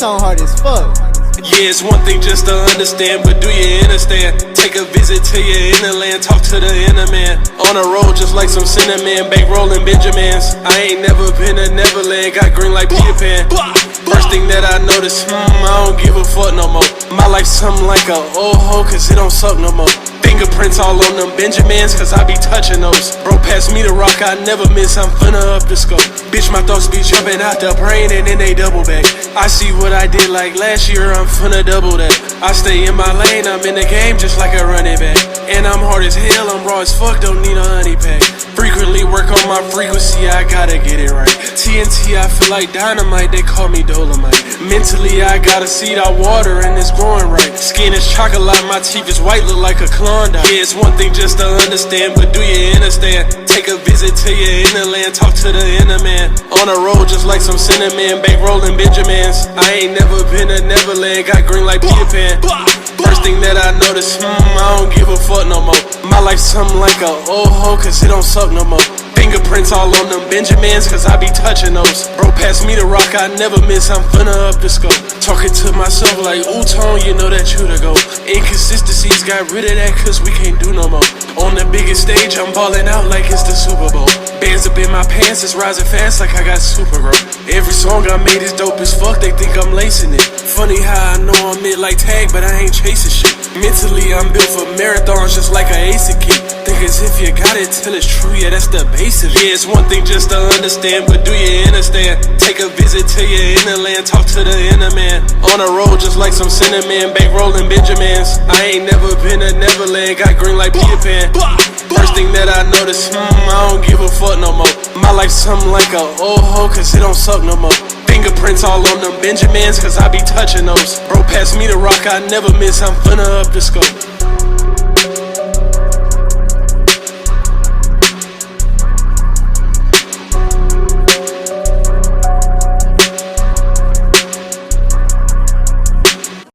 song hard as fuck. Yeah, it's one thing just to understand, but do you understand? Take a visit to your inner land, talk to the inner man. On a road just like some cinnamon, bankrolling Benjamins. I ain't never been to Neverland, got green like Peter Pan. First thing that I noticed, I don't give a fuck no more. My life's something like a old hoe, cause it don't suck no more. Fingerprints all on them Benjamins, cause I be touching those. Bro, pass me the rock, I never miss, I'm finna up the scope. Bitch, my thoughts be jumping out the brain and then they double back. I see what I did like last year, I'm finna double that. I stay in my lane, I'm in the game just like a running back. And I'm hard as hell, I'm raw as fuck, don't need a honey pack. Frequently work on my frequency, I gotta get it right. TNT, I feel like dynamite, they call me Dolomite. Mentally, I got a seed I water and it's growing right. Skin is chocolate, my teeth is white, look like a Klondike. Yeah, it's one thing just to understand, but do you understand? Take a visit to your inner land, talk to the inner man. On a road just like some cinnamon, bankrolling Benjamins. I ain't never been to Neverland, got green like Peter Pan. First thing that I noticed, I don't give a fuck no more. My life's something like a old hoe, cause it don't suck no more. Fingerprints all on them Benjamins, cause I be touching those. Bro, pass me the rock, I never miss, I'm finna up the scope. Talking to myself like, ooh, Tone, you know that you the go. Inconsistencies, got rid of that cause we can't do no more. On the biggest stage, I'm balling out like it's the Super Bowl. Bands up in my pants, it's rising fast like I got super growth. Every song I made is dope as fuck, they think I'm lacing it. Funny how I know I'm it like tag, but I ain't chasing shit. Mentally, I'm built for marathons just like an ASIC kid. Think as if you got it till it's true, yeah, that's the basic. Yeah, it's one thing just to understand, but do you understand? Take a visit to your inner land, talk to the inner man. On a road just like some cinnamon, bankrolling Benjamins. I ain't never been to Neverland, got green like Peter Pan. First thing that I noticed, I don't give a fuck no more. My life's something like a old hoe, cause it don't suck no more. Fingerprints all on them Benjamins, cause I be touching those. Bro, pass me the rock, I never miss, I'm finna up the scope.